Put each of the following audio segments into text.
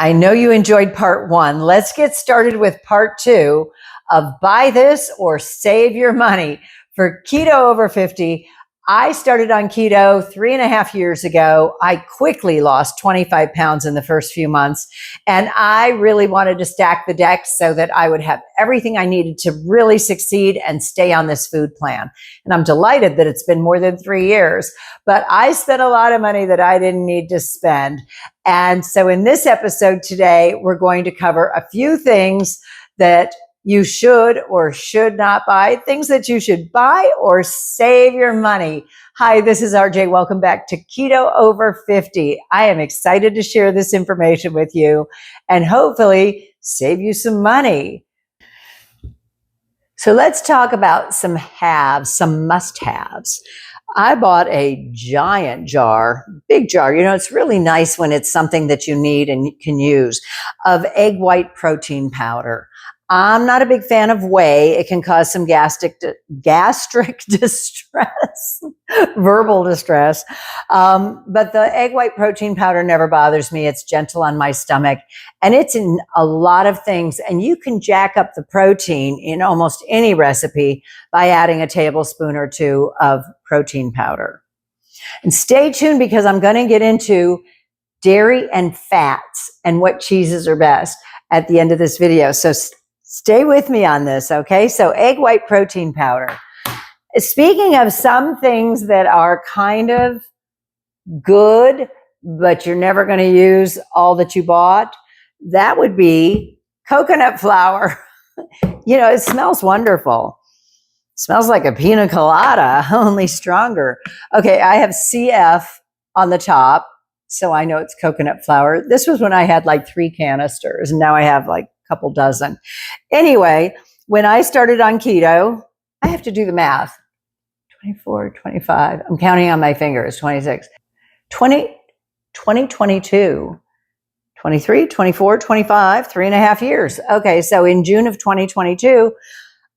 I know you enjoyed part one. Let's get started with part two of buy this or save your money. For Keto Over 50, I started on keto 3.5 years ago. I quickly lost 25 pounds in the first few months, and I really wanted to stack the deck so that I would have everything I needed to really succeed and stay on this food plan. And I'm delighted that it's been more than 3 years, but I spent a lot of money that I didn't need to spend. And so in this episode today, we're going to cover a few things that you should or should not buy, things that you should buy or save your money. Hi, this is RJ. Welcome back to Keto Over 50. I am excited to share this information with you and hopefully save you some money. So let's talk about some haves, some must-haves. I bought a giant jar, big jar. You know, it's really nice when it's something that you need and you can use, of egg white protein powder. I'm not a big fan of whey. It can cause some gastric distress, verbal distress. But the egg white protein powder never bothers me. It's gentle on my stomach and it's in a lot of things. And you can jack up the protein in almost any recipe by adding a tablespoon or two of protein powder. And stay tuned because I'm going to get into dairy and fats and what cheeses are best at the end of this video. So stay with me on this, okay? So egg white protein powder. Speaking of some things that are kind of good, but you're never going to use all that you bought, that would be coconut flour. You know, it smells wonderful. It smells like a pina colada, only stronger. Okay, I have CF on the top, so I know it's coconut flour. This was when I had like 3 canisters, and now I have like couple dozen. Anyway, when I started on keto, I have to do the math. 24, 25, I'm counting on my fingers, 26, 20, 22, 23, 24, 25, 3.5 years. Okay, so in June of 2022,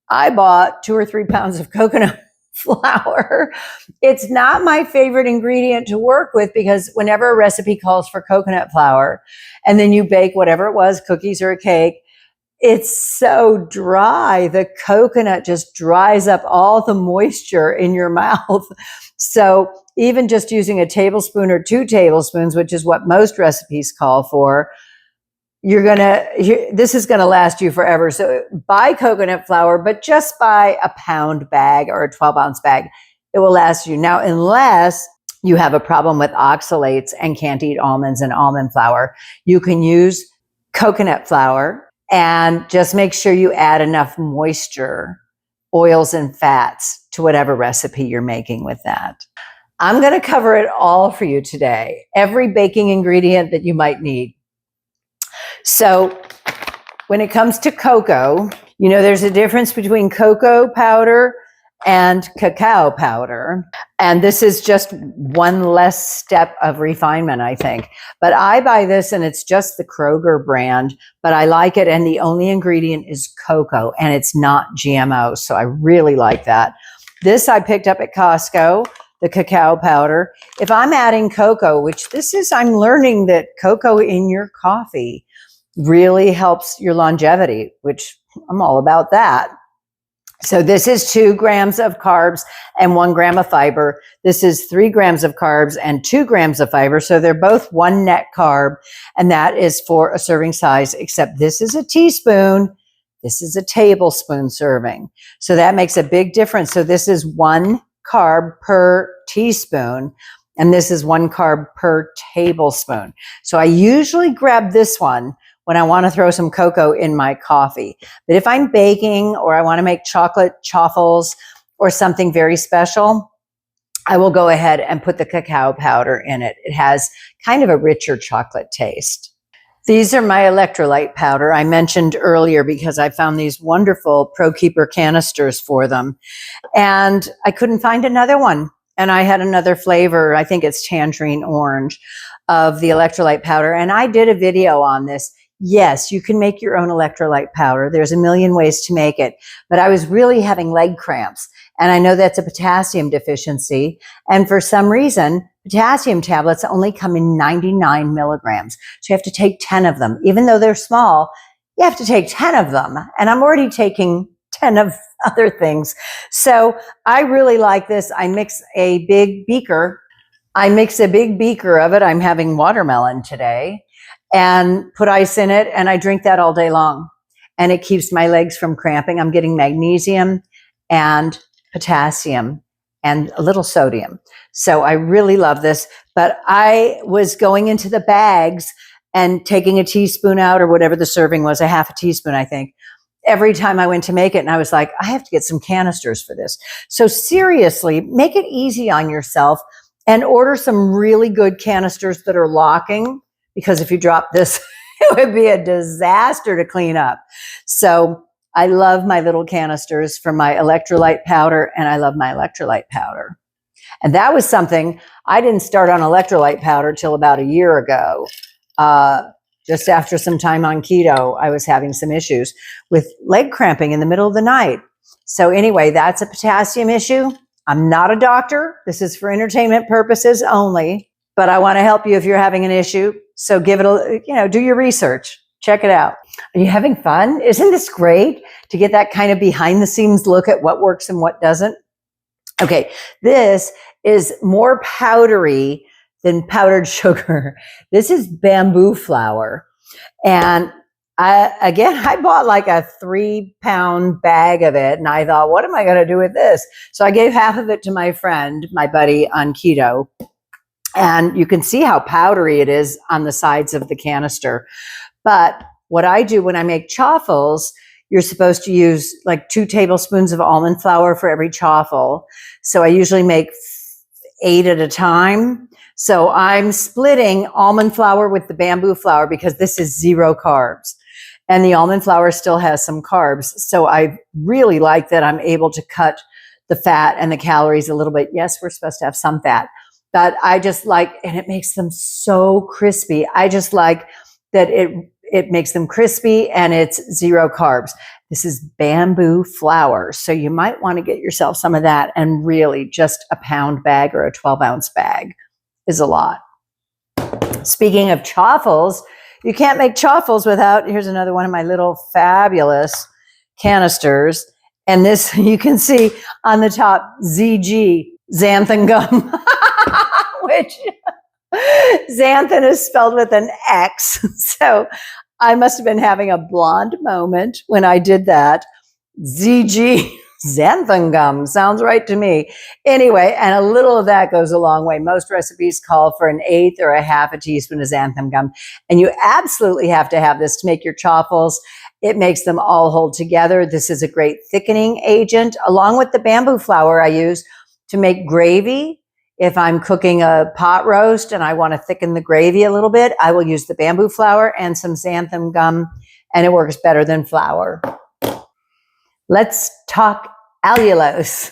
I bought 2 or 3 pounds of coconut flour. It's not my favorite ingredient to work with because whenever a recipe calls for coconut flour and then you bake whatever it was, cookies or a cake, it's so dry. The coconut just dries up all the moisture in your mouth. So even just using a tablespoon or 2 tablespoons, which is what most recipes call for, this is going to last you forever. So buy coconut flour, but just buy a pound bag or a 12-ounce bag. It will last you. Now, unless you have a problem with oxalates and can't eat almonds and almond flour, you can use coconut flour and just make sure you add enough moisture, oils and fats to whatever recipe you're making with that. I'm going to cover it all for you today. Every baking ingredient that you might need. So when it comes to cocoa, you know, there's a difference between cocoa powder and cacao powder. And this is just one less step of refinement, I think. But I buy this and it's just the Kroger brand, but I like it. And the only ingredient is cocoa and it's not GMO. So I really like that. This I picked up at Costco, the cacao powder. If I'm adding cocoa, which I'm learning that cocoa in your coffee really helps your longevity, which I'm all about that. So this is 2 grams of carbs and 1 gram of fiber. This is 3 grams of carbs and 2 grams of fiber. So they're both 1 net carb, and that is for a serving size, except this is a teaspoon. This is a tablespoon serving. So that makes a big difference. So this is 1 carb per teaspoon, and this is 1 carb per tablespoon. So I usually grab this one when I want to throw some cocoa in my coffee. But if I'm baking or I want to make chocolate chaffles or something very special, I will go ahead and put the cacao powder in it. It has kind of a richer chocolate taste. These are my electrolyte powder I mentioned earlier because I found these wonderful ProKeeper canisters for them. And I couldn't find another one. And I had another flavor, I think it's tangerine orange, of the electrolyte powder. And I did a video on this. Yes, you can make your own electrolyte powder. There's a million ways to make it. But I was really having leg cramps. And I know that's a potassium deficiency. And for some reason, potassium tablets only come in 99 milligrams. So you have to take 10 of them. Even though they're small, you have to take 10 of them. And I'm already taking 10 of other things. So I really like this. I mix a big beaker of it. I'm having watermelon today, and put ice in it, and I drink that all day long. And it keeps my legs from cramping. I'm getting magnesium and potassium and a little sodium. So I really love this. But I was going into the bags and taking a teaspoon out, or whatever the serving was, a half a teaspoon, I think, every time I went to make it. And I was like, I have to get some canisters for this. So seriously, make it easy on yourself and order some really good canisters that are locking, because if you drop this, it would be a disaster to clean up. So I love my little canisters for my electrolyte powder, and I love my electrolyte powder. And that was something I didn't start on electrolyte powder till about a year ago. Just after some time on keto, I was having some issues with leg cramping in the middle of the night. So anyway, that's a potassium issue. I'm not a doctor. This is for entertainment purposes only, but I want to help you if you're having an issue. So give it a, do your research. Check it out. Are you having fun? Isn't this great to get that kind of behind the scenes look at what works and what doesn't? Okay, this is more powdery than powdered sugar. This is bamboo flour. And I bought like a 3-pound bag of it, and I thought, what am I going to do with this? So I gave half of it to my friend, my buddy on keto. And you can see how powdery it is on the sides of the canister. But what I do when I make chaffles, you're supposed to use like 2 tablespoons of almond flour for every chaffle. So I usually make 8 at a time. So I'm splitting almond flour with the bamboo flour because this is 0 carbs. And the almond flour still has some carbs. So I really like that I'm able to cut the fat and the calories a little bit. Yes, we're supposed to have some fat, but I just like, and it makes them so crispy. I just like that it makes them crispy, and it's 0 carbs. This is bamboo flour. So you might want to get yourself some of that, and really just a pound bag or a 12-ounce bag is a lot. Speaking of chaffles, you can't make chaffles without, here's another one of my little fabulous canisters. And this, you can see on the top, ZG, xanthan gum, which xanthan is spelled with an X. So I must have been having a blonde moment when I did that. ZG, xanthan gum, sounds right to me. Anyway, and a little of that goes a long way. Most recipes call for 1/8 or 1/2 teaspoon of xanthan gum. And you absolutely have to have this to make your chaffles. It makes them all hold together. This is a great thickening agent, along with the bamboo flour I use to make gravy. If I'm cooking a pot roast and I want to thicken the gravy a little bit, I will use the bamboo flour and some xanthan gum, and it works better than flour. Let's talk allulose.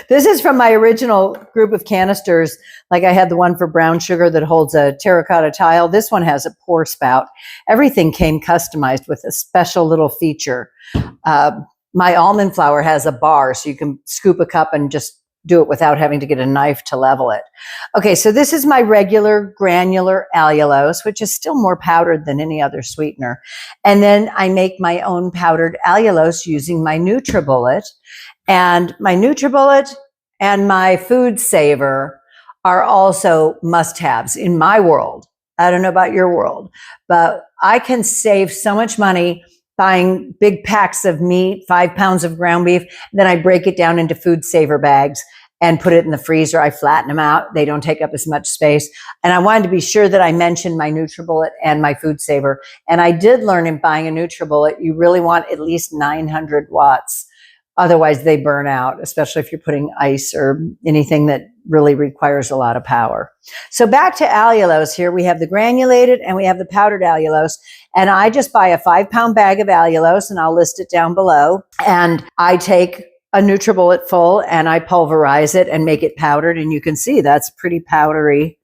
This is from my original group of canisters. Like I had the one for brown sugar that holds a terracotta tile. This one has a pour spout. Everything came customized with a special little feature. My almond flour has a bar, so you can scoop a cup and just do it without having to get a knife to level it. Okay, so this is my regular granular allulose, which is still more powdered than any other sweetener. And then I make my own powdered allulose using my NutriBullet. And my NutriBullet and my Food Saver are also must-haves in my world. I don't know about your world, but I can save so much money buying big packs of meat, 5 pounds of ground beef. Then I break it down into Food Saver bags and put it in the freezer. I flatten them out. They don't take up as much space. And I wanted to be sure that I mentioned my NutriBullet and my Food Saver. And I did learn in buying a NutriBullet, you really want at least 900 watts. Otherwise they burn out, especially if you're putting ice or anything that really requires a lot of power. So back to allulose here. We have the granulated and we have the powdered allulose. And I just buy a 5-pound bag of allulose, and I'll list it down below. And I take a NutriBullet full and I pulverize it and make it powdered. And you can see that's pretty powdery.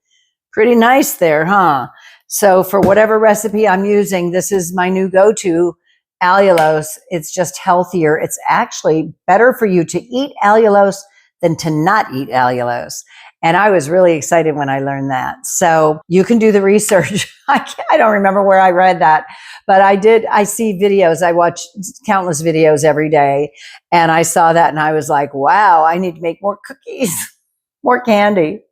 Pretty nice there, huh? So for whatever recipe I'm using, this is my new go-to. allulose. It's just healthier. It's actually better for you to eat allulose than to not eat allulose. And I was really excited when I learned that. So you can do the research. I don't remember where I read that, but I did. I see videos. I watch countless videos every day. And I saw that and I was like, wow, I need to make more cookies, more candy.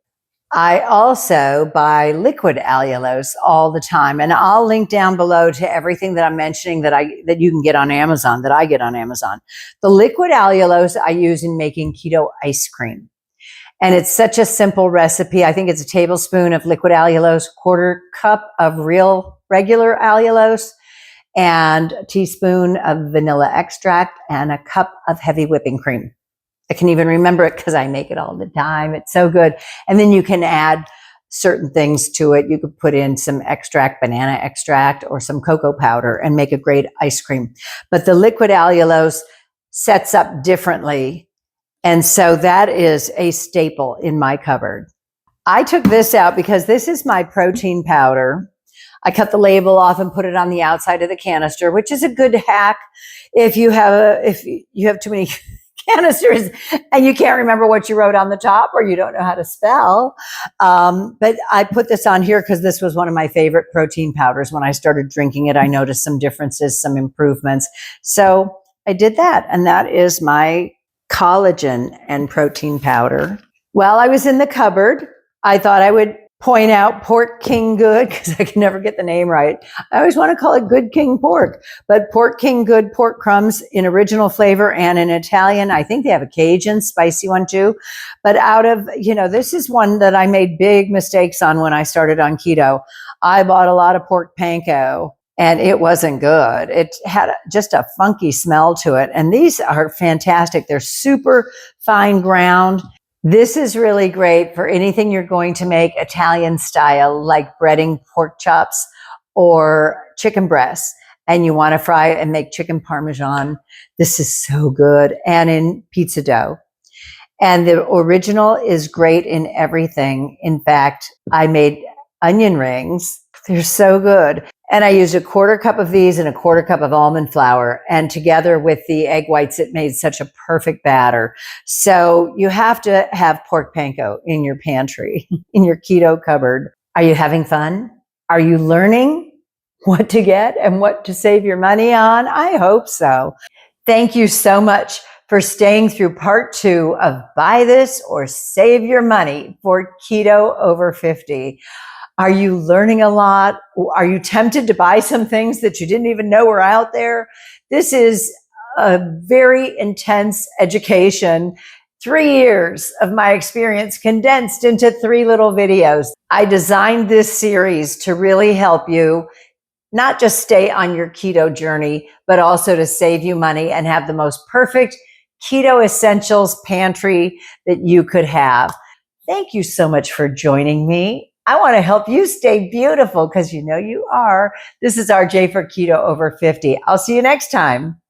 I also buy liquid allulose all the time. And I'll link down below to everything that I'm mentioning that you can get on Amazon, that I get on Amazon. The liquid allulose I use in making keto ice cream. And it's such a simple recipe. I think it's a tablespoon of liquid allulose, quarter cup of regular allulose, and a teaspoon of vanilla extract, and a cup of heavy whipping cream. I can even remember it because I make it all the time. It's so good. And then you can add certain things to it. You could put in some extract, banana extract, or some cocoa powder and make a great ice cream. But the liquid allulose sets up differently. And so that is a staple in my cupboard. I took this out because this is my protein powder. I cut the label off and put it on the outside of the canister, which is a good hack if you have too many canisters and you can't remember what you wrote on the top or you don't know how to spell. But I put this on here because this was one of my favorite protein powders. When I started drinking it, I noticed some differences, some improvements. So I did that. And that is my collagen and protein powder. While I was in the cupboard, I thought I would point out Pork King Good, because I can never get the name right. I always want to call it Good King Pork, but Pork King Good pork crumbs in original flavor and in Italian. I think they have a Cajun spicy one too. But this is one that I made big mistakes on when I started on keto. I bought a lot of pork panko and it wasn't good. It had just a funky smell to it. And these are fantastic. They're super fine ground. This is really great for anything you're going to make Italian style, like breading pork chops or chicken breasts, and you want to fry and make chicken parmesan. This is so good. And in pizza dough. And the original is great in everything. In fact, I made onion rings. They're so good. And I used a quarter cup of these and a quarter cup of almond flour. And together with the egg whites, it made such a perfect batter. So you have to have pork panko in your pantry, in your keto cupboard. Are you having fun? Are you learning what to get and what to save your money on? I hope so. Thank you so much for staying through part 2 of Buy This or Save Your Money for Keto Over 50. Are you learning a lot? Are you tempted to buy some things that you didn't even know were out there? This is a very intense education. 3 years of my experience condensed into 3 little videos. I designed this series to really help you not just stay on your keto journey, but also to save you money and have the most perfect keto essentials pantry that you could have. Thank you so much for joining me. I want to help you stay beautiful because you know you are. This is RJ for Keto Over 50. I'll see you next time.